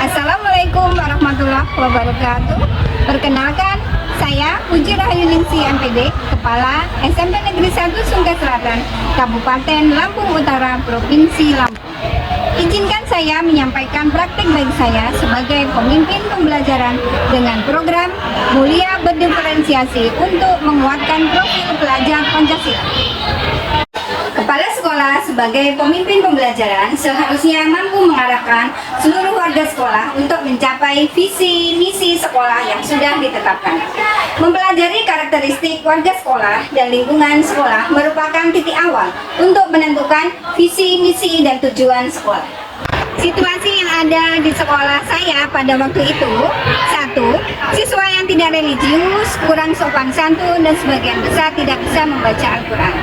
Assalamualaikum warahmatullahi wabarakatuh. Perkenalkan, saya Puji Rahayuningsi MPD, Kepala SMP Negeri 1 Sungkai Selatan, Kabupaten Lampung Utara, Provinsi Lampung. Izinkan saya menyampaikan praktik baik saya sebagai pemimpin pembelajaran dengan program Mulia Berdiferensiasi untuk menguatkan profil pelajar Pancasila. Kepala sekolah sebagai pemimpin pembelajaran seharusnya mampu mengarahkan seluruh warga sekolah untuk mencapai visi misi sekolah yang sudah ditetapkan. Mempelajari karakteristik warga sekolah dan lingkungan sekolah merupakan titik awal untuk menentukan visi misi dan tujuan sekolah. Situasi yang ada di sekolah saya pada waktu itu, 1. Siswa yang tidak religius, kurang sopan santun, dan sebagian besar tidak bisa membaca Al-Quran.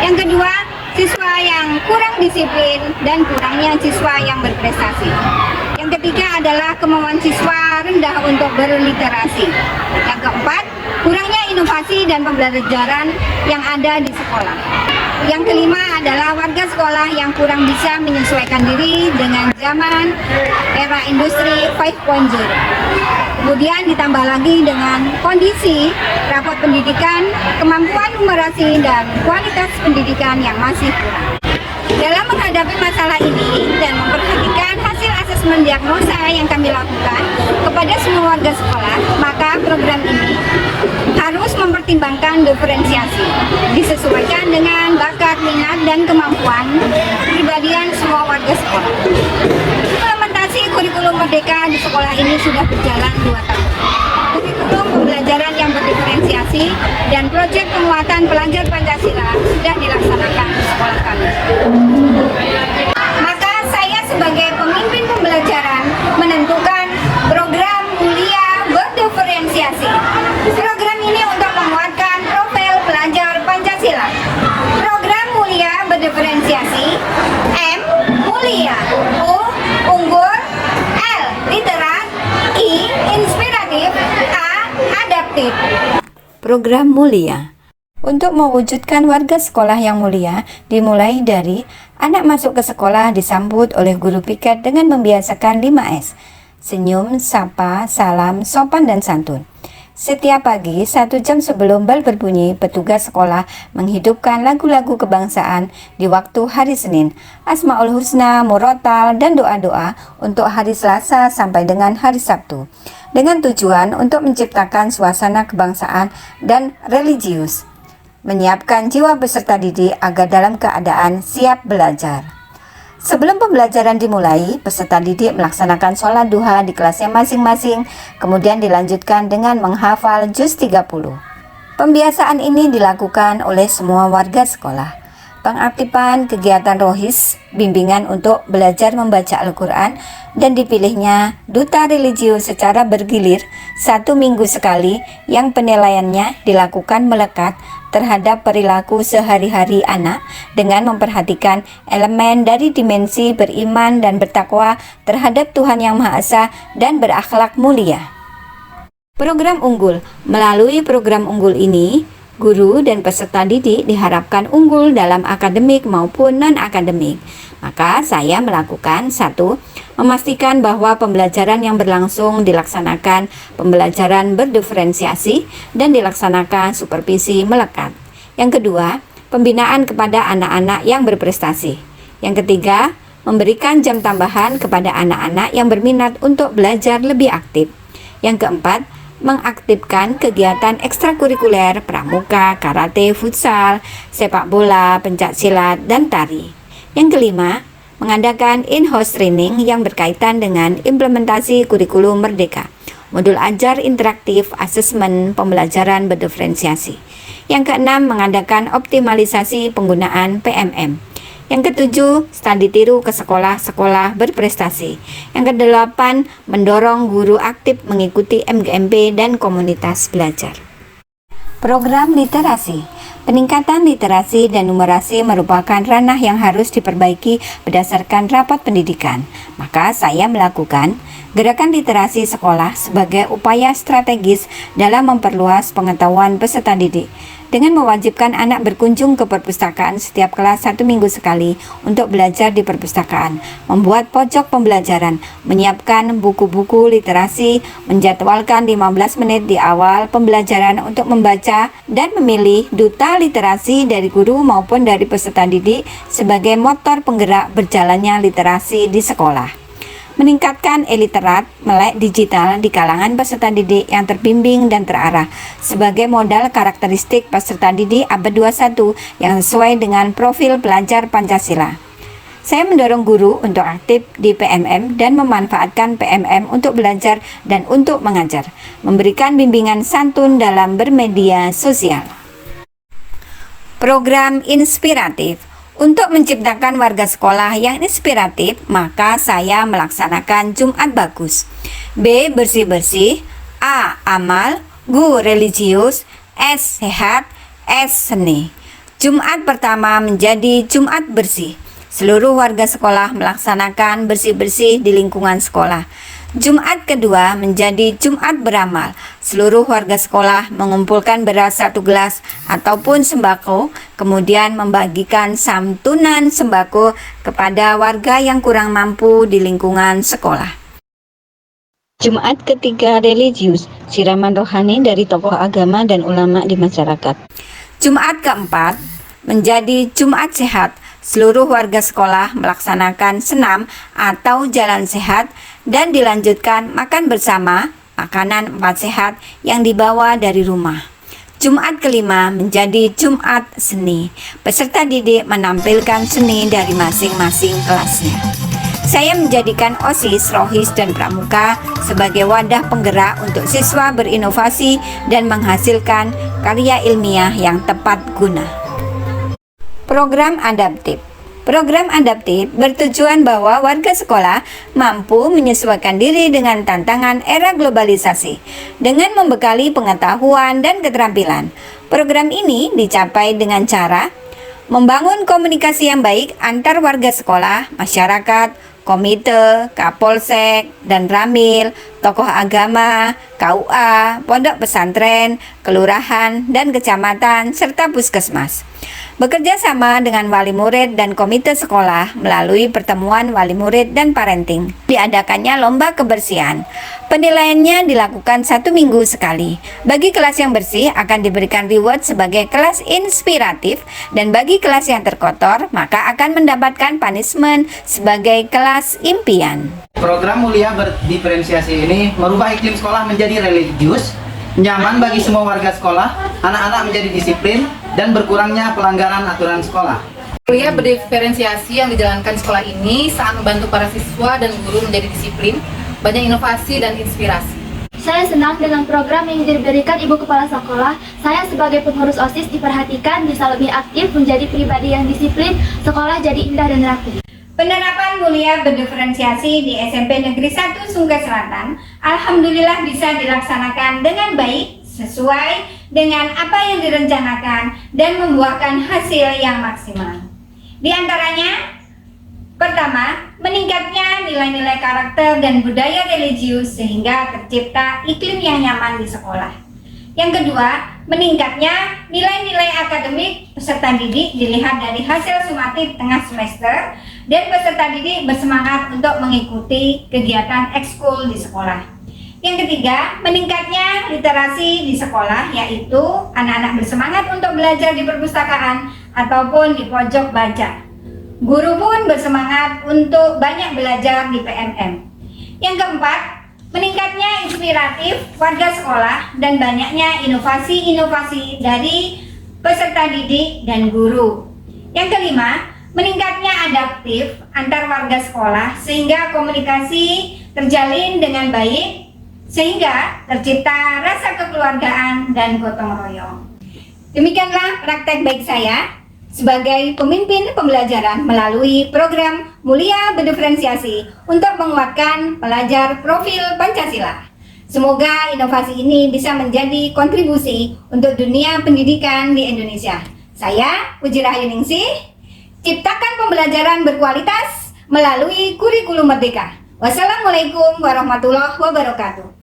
Yang kedua, siswa yang kurang disiplin dan kurangnya siswa yang berprestasi. Yang ketiga adalah kemauan siswa rendah untuk berliterasi. Yang keempat, kurangnya inovasi dan pembelajaran yang ada di sekolah. Yang kelima adalah warga sekolah yang kurang bisa menyesuaikan diri dengan zaman era industri 5.0. Kemudian ditambah lagi dengan kondisi rapot pendidikan, kemampuan numerasi, dan kualitas pendidikan yang masih kurang. Dalam menghadapi masalah ini dan memperhatikan hasil asesmen diagnosa yang kami lakukan kepada semua warga sekolah, maka program ini harus mempertimbangkan diferensiasi, disesuaikan dengan bakat, minat, dan kemampuan kepribadian semua warga sekolah. Implementasi kurikulum Merdeka di sekolah ini sudah berjalan 2 tahun. Kurikulum pembelajaran yang berdiferensiasi dan proyek penguatan pelajar Pancasila sudah dilaksanakan di sekolah kami. Maka saya sebagai pemimpin pembelajaran menentukan program Mulia Berdiferensiasi. Program ini untuk menguatkan profil pelajar Pancasila. Program Mulia Berdiferensiasi. M. Mulia. U. Unggul. L. Literat. I. Inspiratif. A. Adaptif. Program Mulia. Untuk mewujudkan warga sekolah yang mulia, dimulai dari anak masuk ke sekolah disambut oleh guru piket dengan membiasakan 5S. Senyum, sapa, salam, sopan, dan santun. Setiap pagi, 1 jam sebelum bel berbunyi, petugas sekolah menghidupkan lagu-lagu kebangsaan di waktu hari Senin, Asmaul Husna, Murotal, dan doa-doa untuk hari Selasa sampai dengan hari Sabtu, dengan tujuan untuk menciptakan suasana kebangsaan dan religius, menyiapkan jiwa peserta didik agar dalam keadaan siap belajar. Sebelum pembelajaran dimulai, peserta didik melaksanakan sholat duha di kelasnya masing-masing, kemudian dilanjutkan dengan menghafal juz 30. Pembiasaan ini dilakukan oleh semua warga sekolah. Pengaktifan kegiatan rohis, bimbingan untuk belajar membaca Al-Quran, dan dipilihnya duta religius secara bergilir 1 minggu sekali yang penilaiannya dilakukan melekat terhadap perilaku sehari-hari anak dengan memperhatikan elemen dari dimensi beriman dan bertakwa terhadap Tuhan Yang Maha Esa dan berakhlak mulia. Program unggul. Melalui program unggul ini, guru dan peserta didik diharapkan unggul dalam akademik maupun non-akademik. Maka saya melakukan 1. Memastikan bahwa pembelajaran yang berlangsung dilaksanakan pembelajaran berdiferensiasi dan dilaksanakan supervisi melekat. Yang kedua, pembinaan kepada anak-anak yang berprestasi. Yang ketiga, memberikan jam tambahan kepada anak-anak yang berminat untuk belajar lebih aktif. Yang keempat, mengaktifkan kegiatan ekstrakurikuler, pramuka, karate, futsal, sepak bola, pencak silat, dan tari. Yang kelima, mengadakan in-house training yang berkaitan dengan implementasi kurikulum Merdeka, modul ajar interaktif, asesmen pembelajaran berdiferensiasi. Yang keenam, mengadakan optimalisasi penggunaan PMM. Yang ketujuh, studi tiru ke sekolah-sekolah berprestasi. Yang kedelapan, mendorong guru aktif mengikuti MGMP dan komunitas belajar. Program literasi. Peningkatan literasi dan numerasi merupakan ranah yang harus diperbaiki berdasarkan rapat pendidikan. Maka saya melakukan gerakan literasi sekolah sebagai upaya strategis dalam memperluas pengetahuan peserta didik. dengan mewajibkan anak berkunjung ke perpustakaan setiap kelas 1 minggu sekali untuk belajar di perpustakaan, membuat pojok pembelajaran, menyiapkan buku-buku literasi, menjadwalkan 15 menit di awal pembelajaran untuk membaca, dan memilih duta literasi dari guru maupun dari peserta didik sebagai motor penggerak berjalannya literasi di sekolah. Meningkatkan e-literat melek digital di kalangan peserta didik yang terbimbing dan terarah sebagai modal karakteristik peserta didik abad 21 yang sesuai dengan profil pelajar Pancasila. Saya mendorong guru untuk aktif di PMM dan memanfaatkan PMM untuk belajar dan untuk mengajar, memberikan bimbingan santun dalam bermedia sosial. Program inspiratif. Untuk menciptakan warga sekolah yang inspiratif, maka saya melaksanakan Jumat Bagus. B. Bersih-bersih. A. Amal. G. Religius. S. Sehat. S. Seni. Jumat pertama menjadi Jumat bersih. Seluruh warga sekolah melaksanakan bersih-bersih di lingkungan sekolah. Jumat kedua menjadi Jumat beramal. Seluruh warga sekolah mengumpulkan beras 1 gelas ataupun sembako, kemudian membagikan santunan sembako kepada warga yang kurang mampu di lingkungan sekolah. Jumat ketiga religius, siraman rohani dari tokoh agama dan ulama di masyarakat. Jumat keempat menjadi Jumat sehat. Seluruh warga sekolah melaksanakan senam atau jalan sehat dan dilanjutkan makan bersama makanan 4 sehat yang dibawa dari rumah. Jumat kelima menjadi Jumat seni. Peserta didik menampilkan seni dari masing-masing kelasnya. Saya menjadikan OSIS, Rohis, dan Pramuka sebagai wadah penggerak untuk siswa berinovasi dan menghasilkan karya ilmiah yang tepat guna. Program adaptif. Program adaptif bertujuan bahwa warga sekolah mampu menyesuaikan diri dengan tantangan era globalisasi dengan membekali pengetahuan dan keterampilan. Program ini dicapai dengan cara membangun komunikasi yang baik antar warga sekolah, masyarakat, komite, Kapolsek, dan Ramil, tokoh agama, KUA, pondok pesantren, kelurahan, dan kecamatan, serta puskesmas. Bekerja sama dengan wali murid dan komite sekolah melalui pertemuan wali murid dan parenting. Diadakannya lomba kebersihan. Penilaiannya dilakukan 1 minggu sekali. Bagi kelas yang bersih akan diberikan reward sebagai kelas inspiratif, dan bagi kelas yang terkotor maka akan mendapatkan punishment sebagai kelas impian. Program mulia berdiferensiasi ini merubah iklim sekolah menjadi religius, nyaman bagi semua warga sekolah, anak-anak menjadi disiplin, dan berkurangnya pelanggaran aturan sekolah. Mulia berdiferensiasi yang dijalankan sekolah ini sangat membantu para siswa dan guru menjadi disiplin, banyak inovasi dan inspirasi. Saya senang dengan program yang diberikan Ibu Kepala Sekolah. Saya sebagai pengurus OSIS diperhatikan bisa lebih aktif, menjadi pribadi yang disiplin, sekolah jadi indah dan rapi. Penerapan mulia berdiferensiasi di SMP Negeri 1 Sungga Selatan alhamdulillah bisa dilaksanakan dengan baik sesuai dengan apa yang direncanakan dan membuahkan hasil yang maksimal. Di antaranya, pertama, meningkatnya nilai-nilai karakter dan budaya religius sehingga tercipta iklim yang nyaman di sekolah. Yang kedua, meningkatnya nilai-nilai akademik peserta didik dilihat dari hasil sumatif tengah semester dan peserta didik bersemangat untuk mengikuti kegiatan ekskul di sekolah. Yang ketiga, meningkatnya literasi di sekolah, yaitu anak-anak bersemangat untuk belajar di perpustakaan ataupun di pojok baca. Guru pun bersemangat untuk banyak belajar di PMM. Yang keempat, meningkatnya inspiratif warga sekolah dan banyaknya inovasi-inovasi dari peserta didik dan guru. Yang kelima, meningkatnya adaptif antar warga sekolah sehingga komunikasi terjalin dengan baik, sehingga tercipta rasa kekeluargaan dan gotong royong. Demikianlah praktek baik saya sebagai pemimpin pembelajaran melalui program Mulia Berdiferensiasi untuk menguatkan pelajar profil Pancasila. Semoga inovasi ini bisa menjadi kontribusi untuk dunia pendidikan di Indonesia. Saya, Puji Rahyuningsih, ciptakan pembelajaran berkualitas melalui kurikulum merdeka. Wassalamualaikum warahmatullahi wabarakatuh.